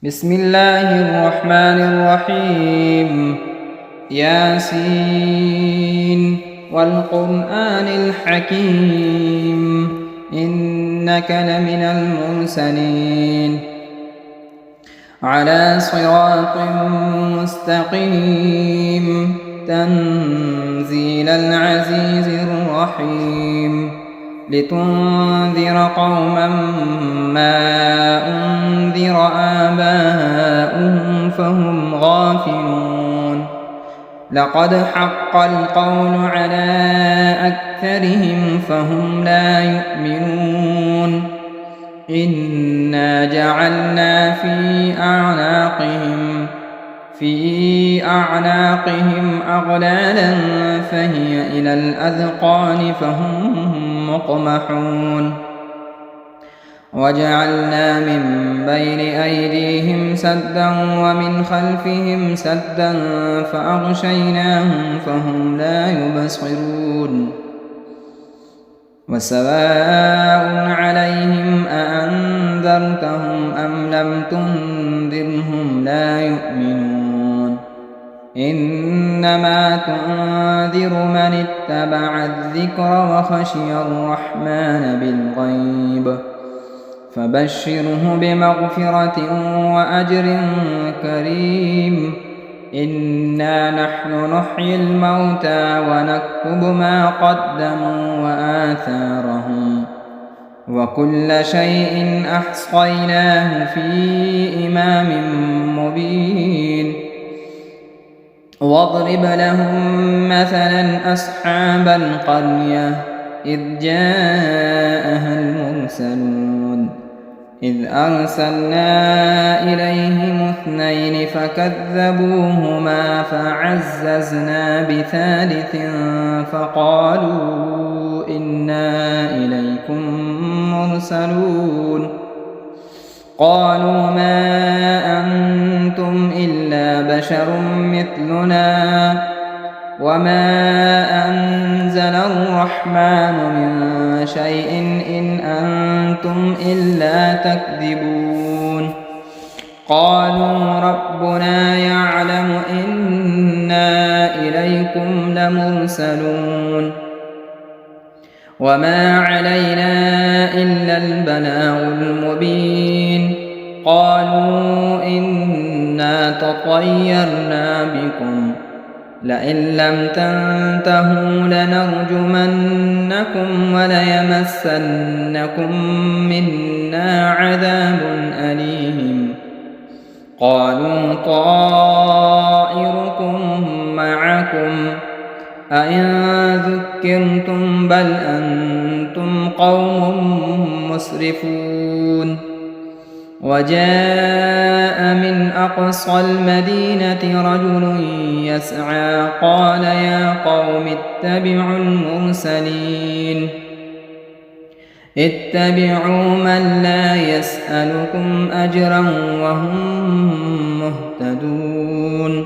بسم الله الرحمن الرحيم. ياسين والقرآن الحكيم إنك لمن المرسلين على صراط مستقيم تنزيل العزيز الرحيم لتنذر قوما ما أنذر آباؤهم فهم غافلون لقد حق القول على أكثرهم فهم لا يؤمنون إنا جعلنا في أعناقهم أغلالا فهي إلى الأذقان فهم مقمحون وجعلنا من بين أيديهم سدا ومن خلفهم سدا فأغشيناهم فهم لا يبصرون وسواء عليهم أأنذرتهم أم لم تنذرهم لا يؤمنون إنما تنذر من اتبع الذكر وخشي الرحمن بالغيب فبشره بمغفرة وأجر كريم إنا نحن نحيي الموتى ونكتب ما قدموا وآثارهم وكل شيء أحصيناه في إمام مبين واضرب لهم مثلا أصحاب القرية إذ جاءها المرسلون إذ أرسلنا إليهم اثنين فكذبوهما فعززنا بثالث فقالوا إنا إليكم مرسلون قالوا ما أنتم إلا بشر مثلنا وما أنزل الرحمن من شيء إن أنتم إلا تكذبون قالوا ربنا يعلم إنا إليكم لمرسلون وما علينا إلا البلاغ المبين قالوا إنا تطيرنا بكم لئن لم تنتهوا لنرجمنكم وليمسنكم منا عذاب أليم قالوا طائركم معكم أئن ذكرتم بل أنتم قوم مسرفون وجاء من أقصى المدينة رجل يسعى قال يا قوم اتبعوا المرسلين اتبعوا من لا يسألكم أجرا وهم مهتدون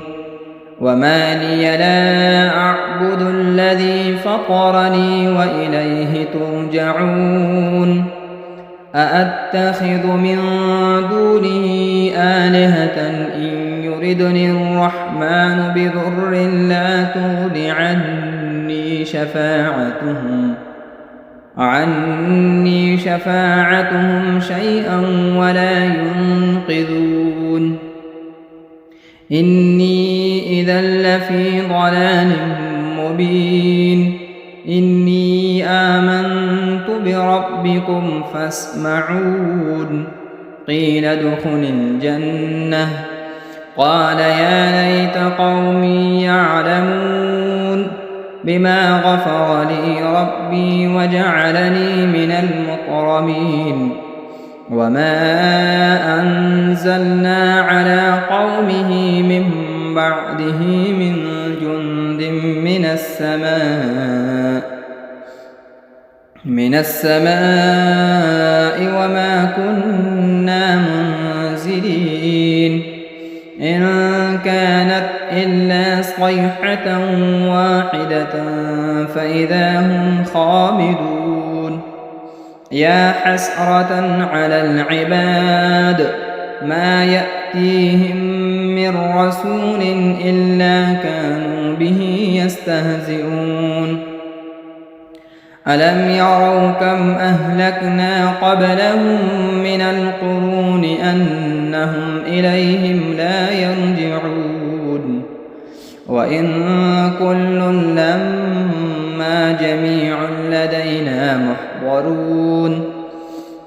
وما لي لا أعبد الذي فطرني وإليه ترجعون أأتخذ من دونه آلهة إن يردني الرحمن بضر لا تغن عني شفاعتهم شيئا ولا ينقذون إني إذا لفي ضلال مبين إني آمنت بربكم فاسمعون قيل ادخل الجنة قال يا ليت قومي يعلمون بما غفر لي ربي وجعلني من المكرمين وما أنزلنا على قومه من بعده من جند من السماء وما كنا منزلين إن كانت إلا صيحة واحدة فإذا هم خامدون يا حسرة على العباد ما يأتيهم من رسول إلا كانوا به يستهزئون ألم يروا كم أهلكنا قبلهم من القرون أنهم إليهم لا يرجعون وإن كل لما جميع لدينا محضرون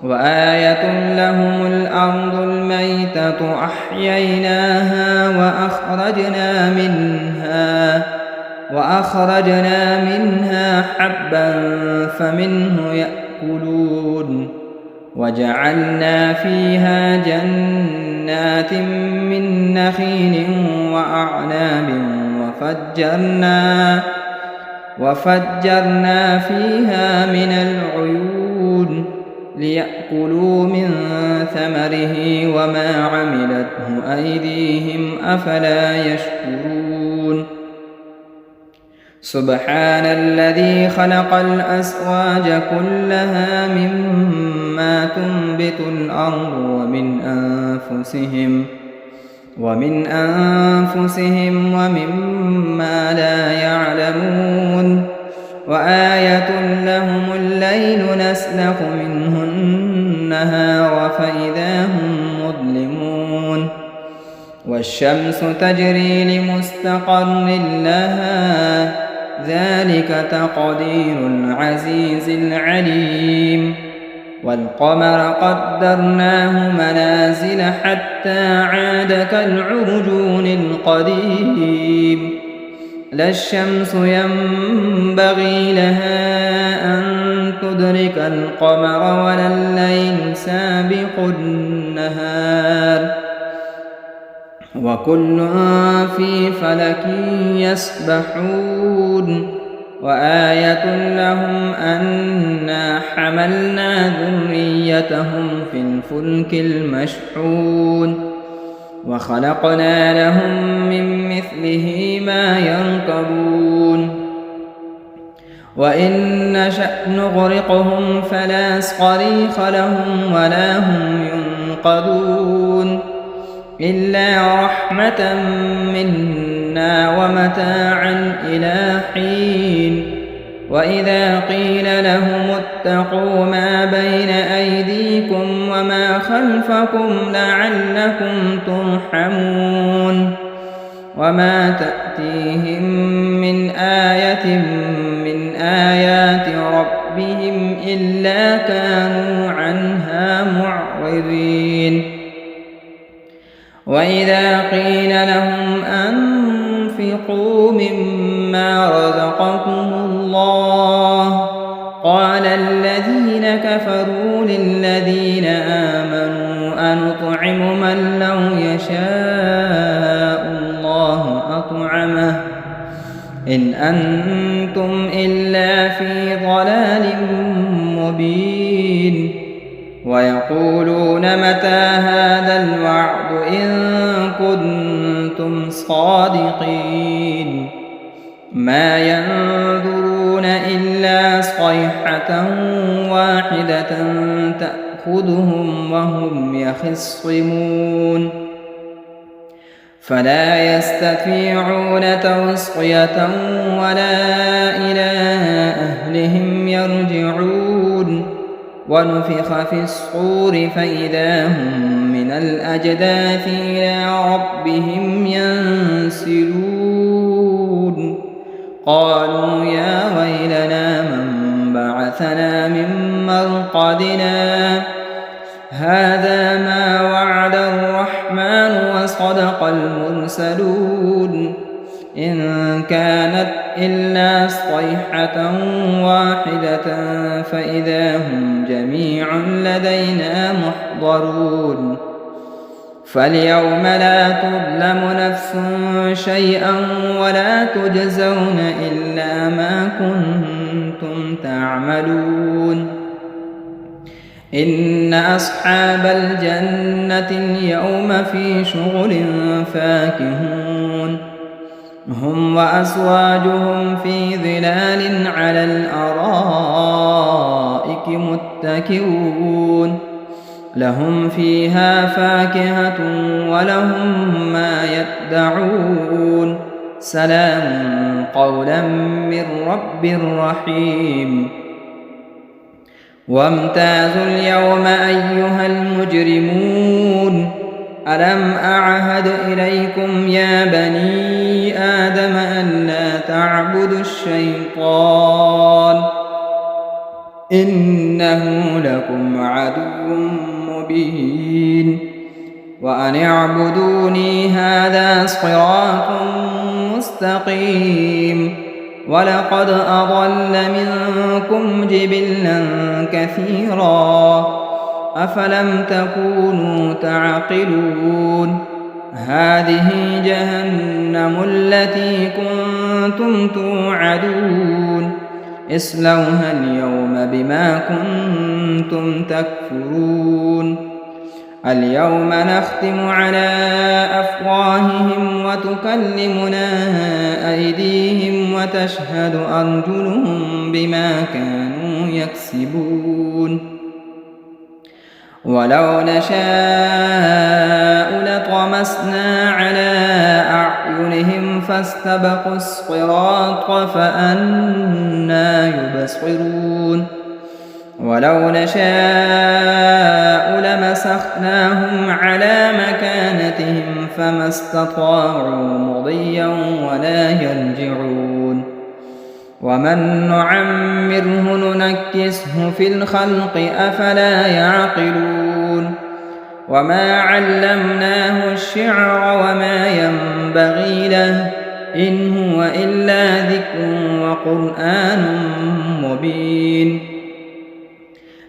وآية لهم الأرض الميتة أحييناها وأخرجنا منها حبا فمنه يأكلون وجعلنا فيها جنات من نخيل وأعناب وفجرنا فيها من العيون ليأكلوا من ثمره وما عملته أيديهم أفلا يشكرون سبحان الذي خلق الأزواج كلها مما تنبت الأرض ومن أنفسهم ومما لا يعلمون وآية لهم الليل نسلخ منه النهار فإذا هم مظلمون والشمس تجري لمستقر لها ذلك تقدير العزيز العليم والقمر قدرناه منازل حتى عاد كالعرجون القديم لا الشمس ينبغي لها أن تدرك القمر ولا الليل سابق النهار وكل في فلك يسبحون وآية لهم أنا حملنا ذريتهم في الفلك المشحون وخلقنا لهم من مثله ما يركبون وإن نشأ نغرقهم فلا صريخ لهم ولا هم ينقذون إلا رحمة منا ومتاعا إلى حين وإذا قيل لهم اتقوا ما بين أيديكم وما خلفكم لعلكم ترحمون وما تأتيهم من آية من آيات ربهم إلا كانوا عنها معرضين وإذا قيل لهم أنفقوا مما رزقكم الله قال الذين كفروا للذين آمنوا أنطعم من لو يشاء الله أطعمه إن أنتم إلا في ضلال مبين ويقولون متى هذا الوعد إن كنتم صادقين ما ينظرون إلا صيحة واحدة تأخذهم وهم يخصمون فلا يستطيعون توصية ولا إلى أهلهم يرجعون ونفخ في الصور فإذا هم من الأجداث إلى ربهم ينسلون قالوا يا ويلنا من بعثنا من مرقدنا هذا ما وعد الرحمن وصدق المرسلون إن كانت إلا صيحة واحدة فإذا هم جميع لدينا محضرون فاليوم لا تظلم نفس شيئا ولا تجزون إلا ما كنتم تعملون إن أصحاب الجنة اليوم في شغل فاكهون هم وأزواجهم في ظلال على الأرائك متكئون لهم فيها فاكهة ولهم ما يدعون سلام قولا من رب رحيم وامتازوا اليوم أيها المجرمون ألم أعهد إليكم يا بني آدم أن لا تعبدوا الشيطان إنه لكم عدو مبين وأن اعبدوني هذا صراط مستقيم ولقد أضل منكم جبلا كثيرا أفلم تكونوا تعقلون هذه جهنم التي كنتم توعدون اصلوها اليوم بما كنتم تكفرون اليوم نختم على أفواههم وتكلمنا أيديهم وتشهد أرجلهم بما كانوا يكسبون ولو نشاء لطمسنا على أعينهم فاستبقوا الصراط فأنى يبصرون ولو نشاء لمسخناهم على مكانتهم فما استطاعوا مضيا ولا يرجعون ومن نعمره ننكسه في الخلق أفلا يعقلون وما علمناه الشعر وما ينبغي له إن هو إلا ذكر وقرآن مبين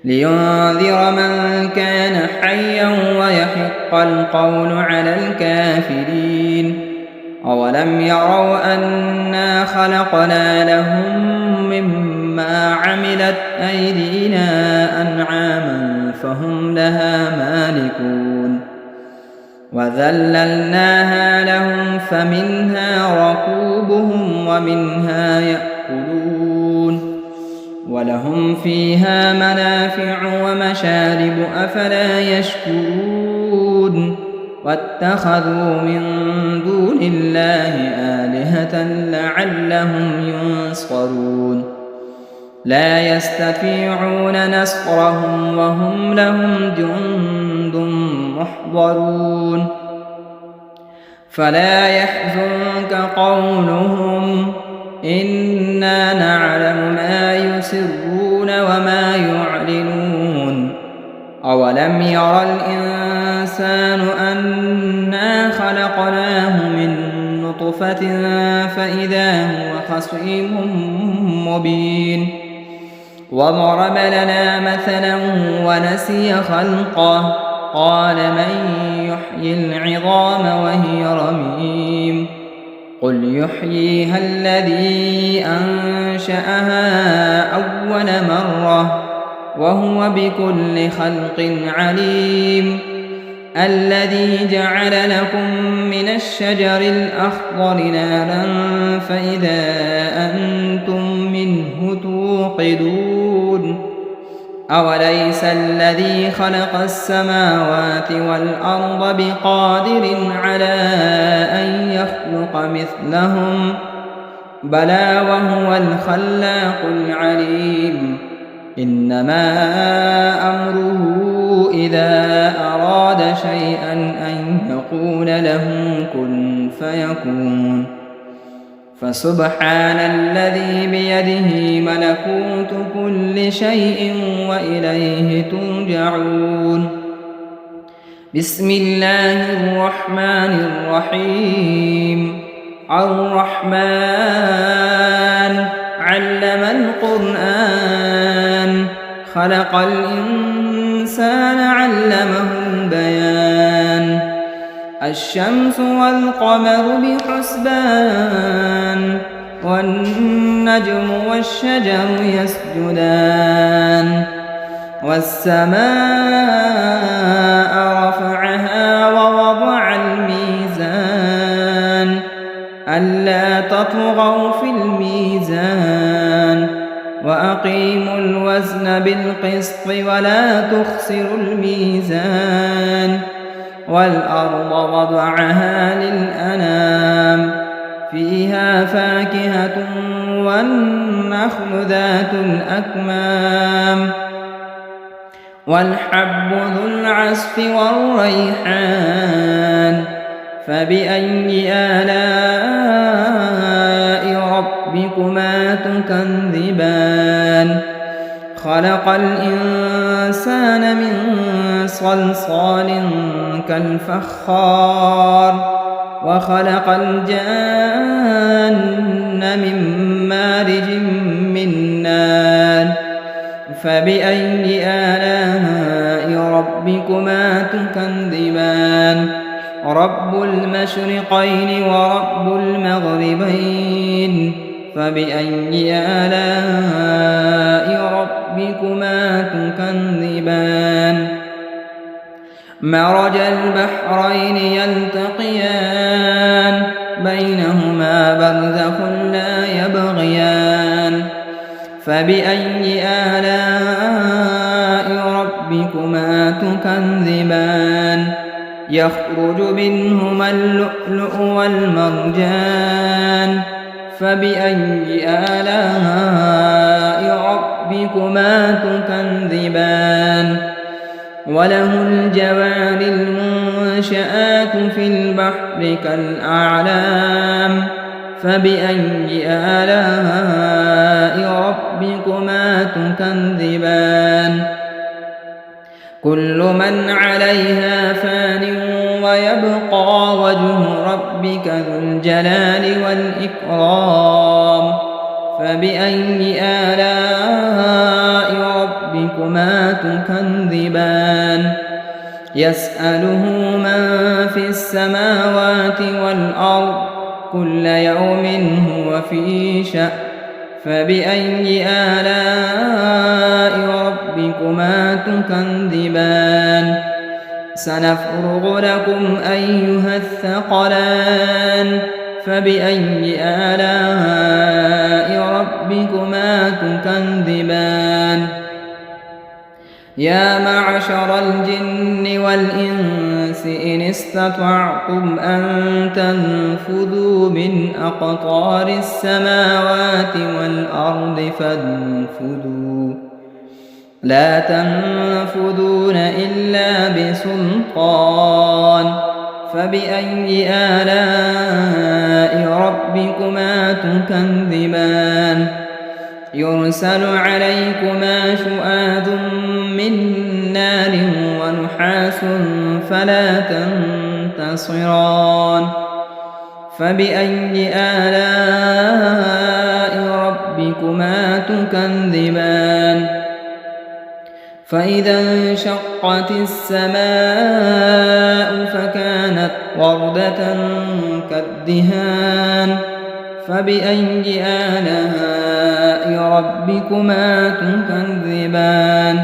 لينذر من كان حيا ويحق القول على الكافرين أولم يروا أنا خلقنا لهم مما عملت أيدينا أنعاما فهم لها مالكون وذللناها لهم فمنها ركوبهم ومنها يأكلون ولهم فيها منافع ومشارب أفلا يشكرون واتخذوا من دون الله آلهة لعلهم ينصرون لا يستطيعون نصرهم وهم لهم جند محضرون فلا يحزنك قولهم إنا نعلم ما يسرون وما يعلنون أولم ير الإنسان أنا خلقناه من نطفة فإذا هو خصيم مبين وضرب لنا مثلا ونسي خلقه قال من يحيي العظام وهي رميم قل يحييها الذي أنشأها أول مرة وهو بكل خلق عليم الذي جعل لكم من الشجر الأخضر نارا فإذا أنتم منه توقدون أوليس الذي خلق السماوات والأرض بقادر على أن يخلق مثلهم بلى وهو الخلاق العليم إنما أمره إذا أراد شيئا أن يقول له كن فيكون فسبحان الذي بيده ملكوت كل شيء وإليه ترجعون بسم الله الرحمن الرحيم الرحمن علم القرآن خلق الإنسان علمه البيان الشمس والقمر بحسبان والنجم والشجر يسجدان والسماء رفعها ووضع الميزان ألا تطغوا في الميزان وأقيموا الوزن بالقسط ولا تخسروا الميزان والأرض وضعها للأنام فيها فاكهة والنخل ذات الأكمام والحب ذو العصف والريحان فبأي آلاء ربكما تكذبان خلق الإنسان من صلصال كالفخار وخلق الجان من مارج من نار فبأي آلاء ربكما تكذبان رب المشرقين ورب المغربين فبأي آلاء ربكما تكذبان مرج البحرين يلتقيان بينهما برزخ لا يبغيان فبأي آلاء ربكما تكذبان يخرج منهما اللؤلؤ والمرجان فبأي آلاء ربكما تكذبان وله الجوار المنشآت في البحر كالأعلام فبأي آلاء ربكما تكذبان كل من عليها فان ويبقى وجه ربك ذو الجلال والإكرام فبأي آلاء ربكما تكذبان يسأله من في السماوات والأرض كل يوم هو في شأن فبأي آلاء ربكما تكذبان سنفرغ لكم أيها الثقلان فبأي آلاء ربكما تكذبان يا معشر الجن والإنس إن استطعتم أن تنفذوا من أقطار السماوات والأرض فانفذوا لا تنفذون إلا بسلطان فبأي آلاء ربكما تكذبان يرسل عليكما شؤاد من نار ونحاس فلا تنتصران فبأي آلاء ربكما تكذبان فإذا انشقت السماء فكانت وردة كالدهان فبأي آلاء ربكما تكذبان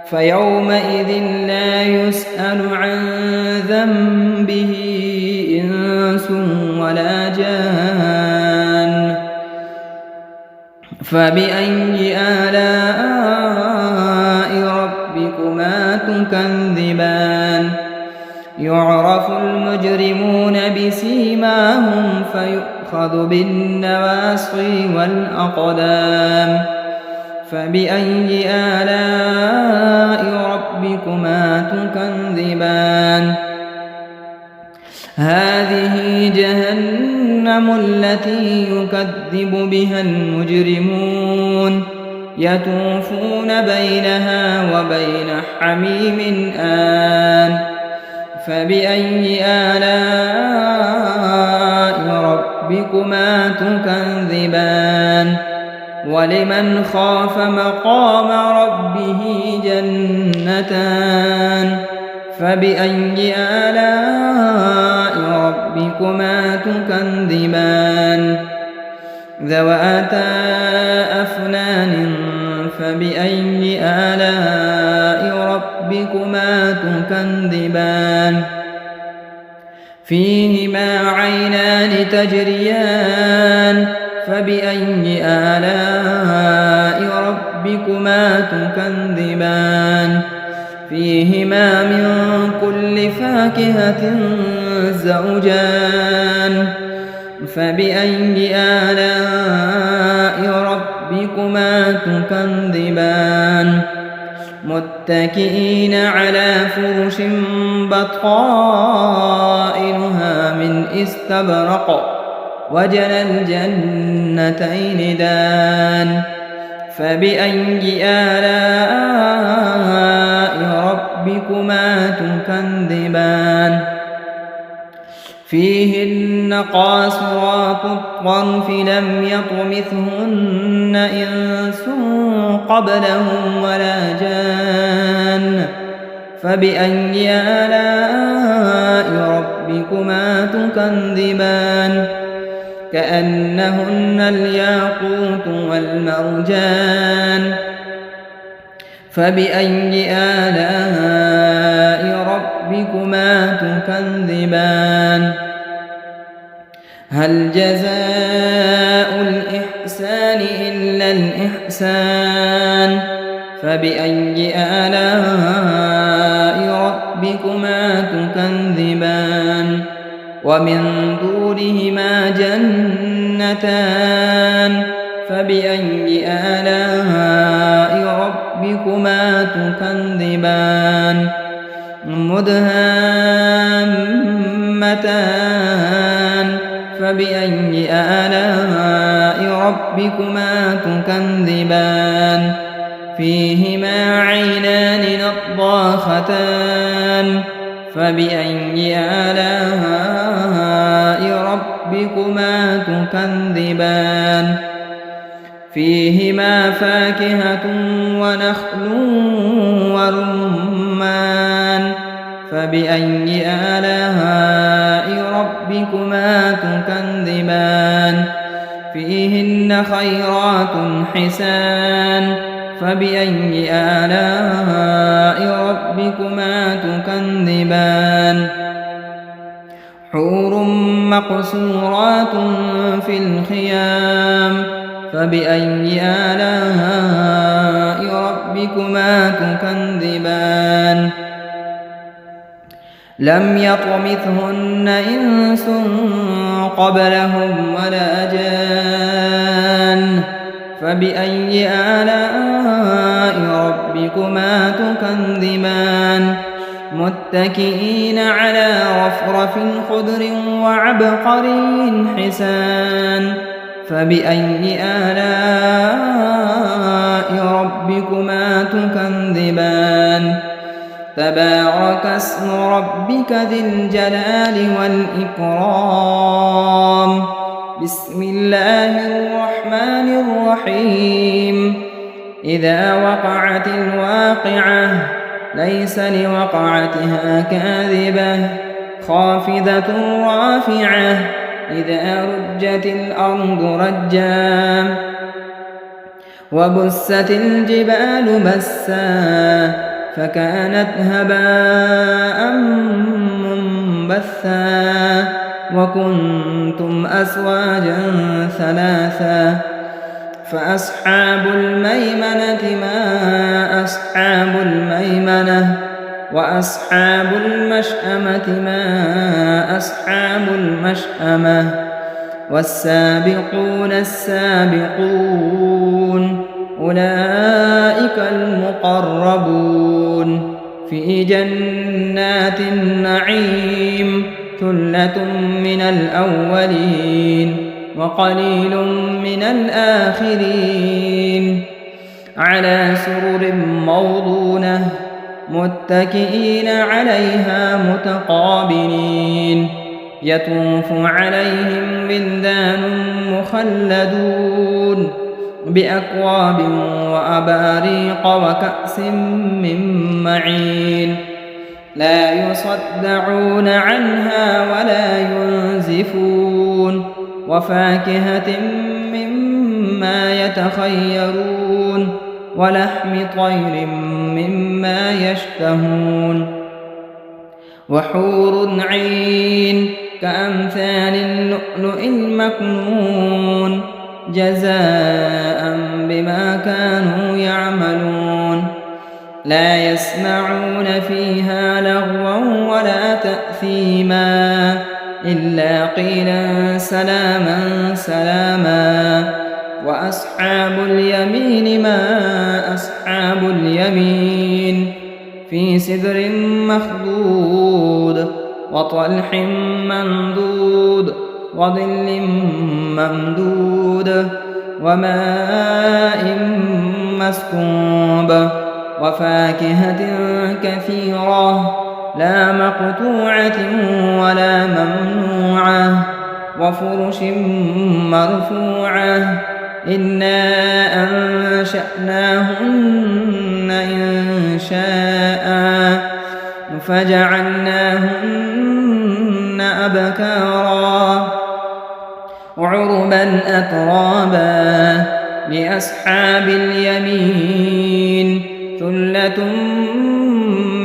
فيومئذ لا يسأل عن ذنبه إنس ولا جان فبأي آلاء ربكما تكذبان يعرف المجرمون بسيماهم فيؤخذ بالنواصي والأقدام فبأي آلاء ربكما تكذبان هذه جهنم التي يكذب بها المجرمون يطوفون بينها وبين حميم آن فبأي آلاء ربكما تكذبان ولمن خاف مقام ربه جنتان فبأي آلاء ربكما تكذبان ذواتا أفنان فبأي آلاء ربكما تكذبان فيهما عينان تجريان فبأي آلاء ربكما تكذبان فيهما من كل فاكهة زوجان فبأي آلاء ربكما تكذبان متكئين على فرش بطائنها من استبرق وجنى الجنتين دان فبأي آلاء ربكما تكذبان فيهن قاصرات الطرف لم يطمثهن إنس قبلهم ولا جان فبأي آلاء ربكما تكذبان كأنهن الياقوت والمرجان فبأي آلاء ربكما تكذبان هل جزاء الإحسان إلا الإحسان فبأي آلاء ربكما تكذبان ومن دونهما جنتان فبأي آلاء ربكما تكذبان مدهامتان فبأي آلاء ربكما تكذبان فيهما عينان نضاختان فبأي آلاء ربكما تكذبان فيهما فاكهة ونخل ورمان فبأي آلاء ربكما تكذبان فيهن خيرات حسان فبأي آلاء ربكما تكذبان حور مقصورات في الخيام فبأي آلاء ربكما تكذبان لم يطمثهن إنس قبلهم ولا جان فبأي آلاء ربكما تكذبان متكئين على رفرف خضر وعبقري حسان فبأي آلاء ربكما تكذبان تبارك اسم ربك ذي الجلال والإكرام بسم الله الرحمن الرحيم إذا وقعت الواقعة ليس لوقعتها كاذبة خافضة رافعة إذا رجت الأرض رجا وبست الجبال بسا فكانت هباء منبثا وكنتم أزواجا ثلاثا فأصحاب الميمنة ما أصحاب الميمنة وأصحاب المشأمة ما أصحاب المشأمة والسابقون السابقون أولئك المقربون في جنات النعيم ثلة من الأولين وقليل من الآخرين على سرر موضونة متكئين عليها متقابلين يطوف عليهم ولدان مخلدون بأكواب وأباريق وكأس من معين لا يصدعون عنها ولا ينزفون وفاكهة مما يتخيرون ولحم طير مما يشتهون وحور عين كأمثال اللؤلؤ المكنون جزاء بما بما كانوا يعملون لا يسمعون فيها لغوا ولا تأثيما إلا قيلا سلاما سلاما وأصحاب اليمين ما أصحاب اليمين في سدر مخضود وطلح منضود وظل ممدود وماء مسكوب وفاكهة كثيرة لا مقطوعة ولا ممنوعة وفرش مرفوعة إنا أنشأناهن إنشاء فجعلناهن أبكارا عربا أترابا لأصحاب اليمين ثلة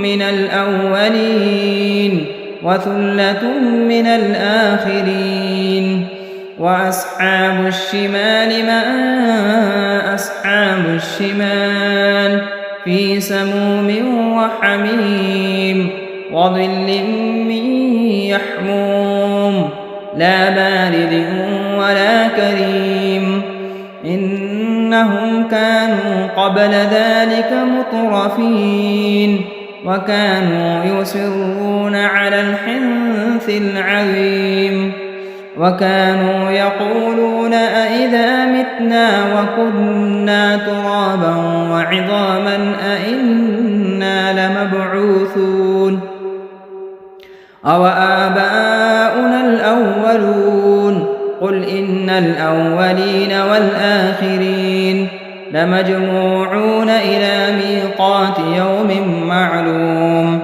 من الأولين وثلة من الآخرين وأصحاب الشمال ما أصحاب الشمال في سموم وحميم وظل من يحموم لا بارد ولا كريم إنهم كانوا قبل ذلك مترفين وكانوا يصرون على الحنث العظيم وكانوا يقولون أئذا متنا وكنا ترابا وعظاما أئنا لمبعوثون أو آباؤنا الأولون قل إن الأولين والآخرين لمجموعون إلى ميقات يوم معلوم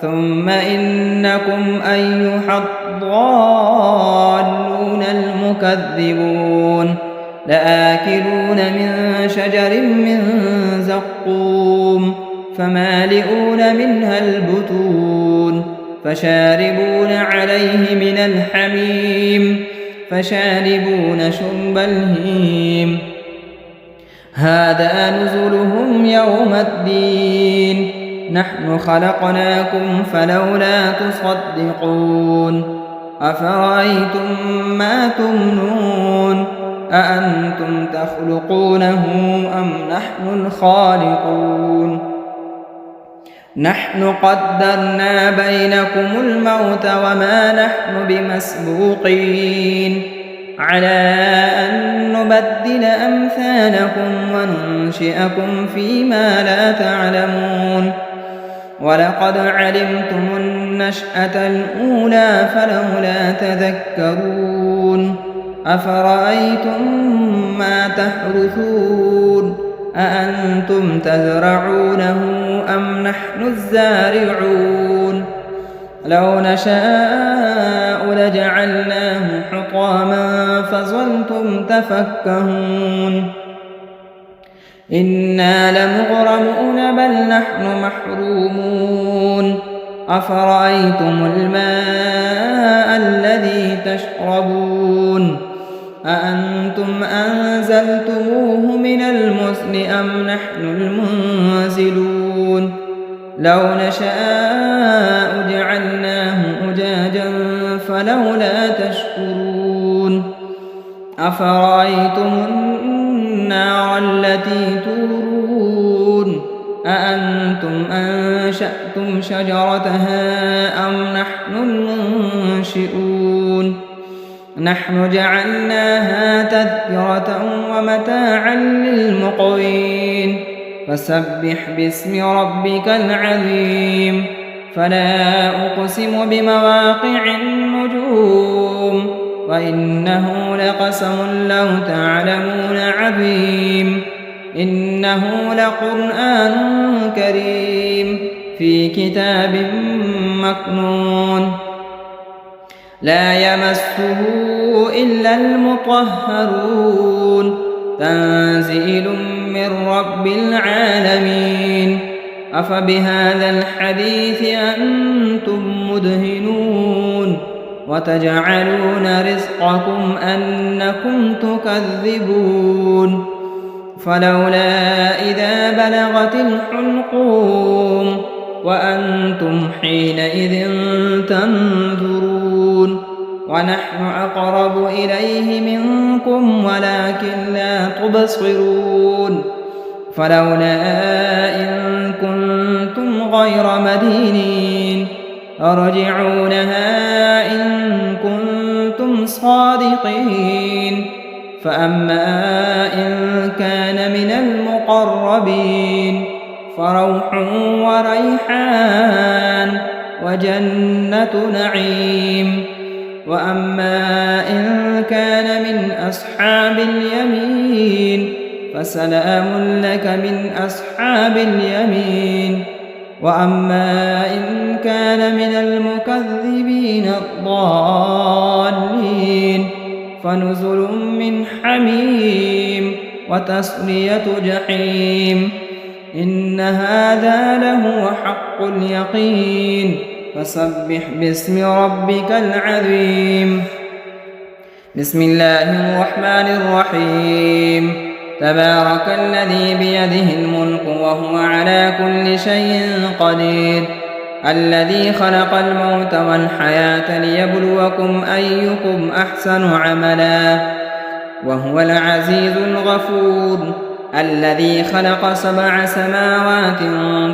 ثم إنكم أيها الضالون المكذبون لآكلون من شجر من زقوم فمالئون منها البطون فشاربون عليه من الحميم فشاربون شرب الهيم هذا نزلهم يوم الدين نحن خلقناكم فلولا تصدقون أفرأيتم ما تمنون أأنتم تخلقونه أم نحن الخالقون نحن قدرنا بينكم الموت وما نحن بمسبوقين على أن نبدل أمثالكم وننشئكم فيما لا تعلمون ولقد علمتم النشأة الأولى فلولا تذكرون أفرأيتم ما تحرثون أأنتم تزرعونه أم نحن الزارعون لو نشاء لجعلناه حطاما فظلتم تفكهون إنا لمغرمون بل نحن محرومون أفرأيتم الماء الذي تشربون أأنتم أنزلتموه من المزن أم نحن المنزلون لو نشاء جعلناه أجاجا فلولا تشكرون أفرأيتم النار التي تورون أأنتم أنشأتم شجرتها أم نحن المنشئون نحن جعلناها تذكرة ومتاعا للمقوين فسبح باسم ربك العظيم فلا أقسم بمواقع النجوم وإنه لقسم لو تعلمون عظيم إنه لقرآن كريم في كتاب مكنون لا يمسه إلا المطهرون تنزيل من رب العالمين أفبهذا الحديث أنتم مدهنون وتجعلون رزقكم أنكم تكذبون فلولا إذا بلغت الحلقوم وأنتم حينئذ تنظرون ونحن أقرب إليه منكم ولكن لا تبصرون فلولا إن كنتم غير مدينين ترجعونها إن كنتم صادقين فأما إن كان من المقربين فروح وريحان وجنة نعيم وأما إن كان من أصحاب اليمين فسلام لك من أصحاب اليمين وأما إن كان من المكذبين الضالين فنزل من حميم وتصلية جحيم إن هذا لهو حق اليقين فسبح باسم ربك العظيم بسم الله الرحمن الرحيم تبارك الذي بيده الملك وهو على كل شيء قدير الذي خلق الموت والحياة ليبلوكم أيكم أحسن عملا وهو العزيز الغفور الذي خلق 7 سماوات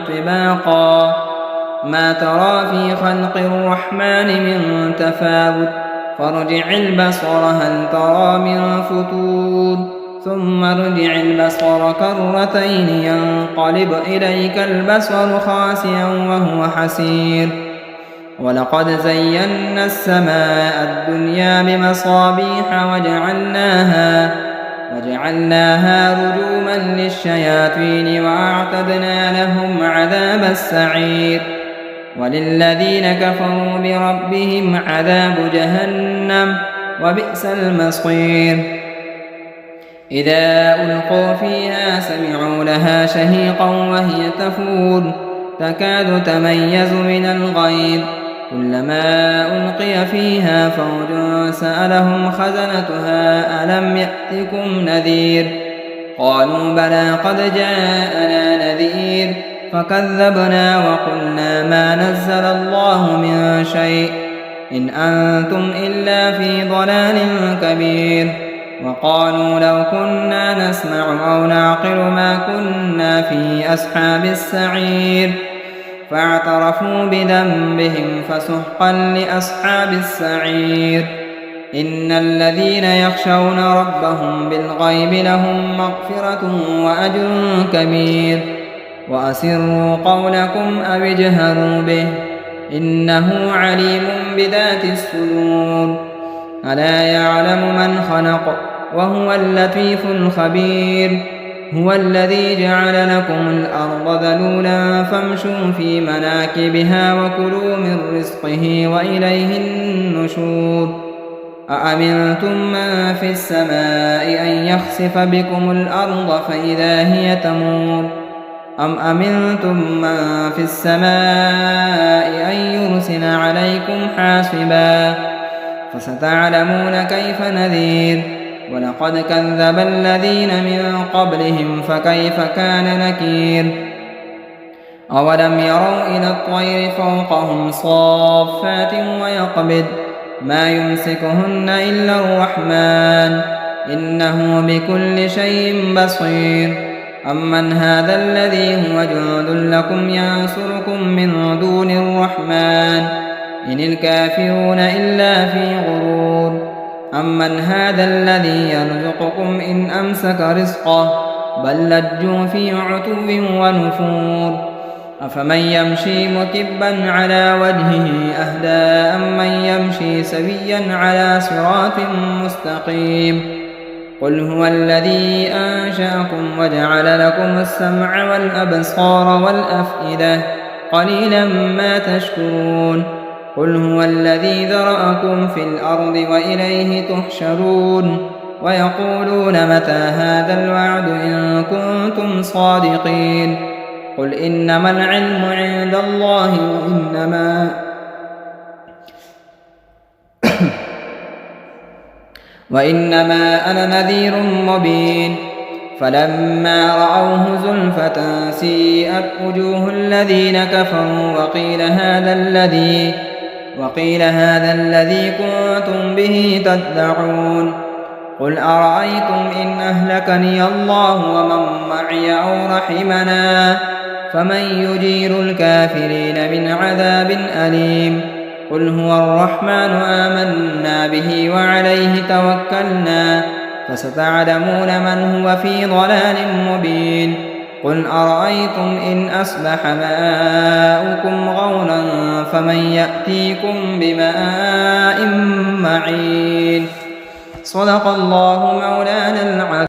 طباقا ما ترى في خلق الرحمن من تفاوت فارجع البصر هل ترى من فتور ثم ارجع البصر كرتين ينقلب إليك البصر خاسئا وهو حسير ولقد زينا السماء الدنيا بمصابيح وجعلناها رجوما للشياطين وأعتدنا لهم عذاب السعير وللذين كفروا بربهم عذاب جهنم وبئس المصير إذا ألقوا فيها سمعوا لها شهيقا وهي تفور تكاد تميز من الغيظ كلما ألقي فيها فوج سألهم خزنتها ألم يأتكم نذير قالوا بلى قد جاءنا نذير فكذبنا وقلنا ما نزل الله من شيء إن أنتم إلا في ضلال كبير وقالوا لو كنا نسمع أو نعقل ما كنا في أصحاب السعير فاعترفوا بذنبهم فسحقا لأصحاب السعير إن الذين يخشون ربهم بالغيب لهم مغفرة وأجر كبير وأسروا قولكم أو اجهروا به إنه عليم بذات الصدور ألا يعلم من خلق وهو اللطيف الخبير هو الذي جعل لكم الأرض ذلولا فامشوا في مناكبها وكلوا من رزقه وإليه النشور أأمنتم من في السماء أن يخسف بكم الأرض فإذا هي تمور أم أمنتم من في السماء أن يرسل عليكم حاصبا فستعلمون كيف نذير ولقد كذب الذين من قبلهم فكيف كان نكير أولم يروا إلى الطير فوقهم صافات ويقبض ما يمسكهن إلا الرحمن إنه بكل شيء بصير أمن هذا الذي هو جند لكم ينصركم من دون الرحمن إن الكافرون إلا في غرور أمن هذا الذي يرزقكم إن أمسك رزقه بل لجوا في عتو ونفور أفمن يمشي مكبا على وجهه أهدى أمن يمشي سويا على صراط مستقيم قل هو الذي أنشأكم وجعل لكم السمع والأبصار والأفئدة قليلا ما تشكرون قل هو الذي ذرأكم في الأرض وإليه تحشرون ويقولون متى هذا الوعد إن كنتم صادقين قل إنما العلم عند الله وإنما أنا نذير مبين فلما رأوه زلفة سيئت وجوه الذين كفروا وقيل هذا الذي كنتم به تدعون قل أرأيتم إن أهلكني الله ومن معي أو رحمنا فمن يجير الكافرين من عذاب أليم قل هو الرحمن آمنا به وعليه توكلنا فستعلمون من هو في ضلال مبين قل أرأيتم إن أصبح ماؤكم غورا فمن يأتيكم بماء معين صدق الله مولانا العظيم.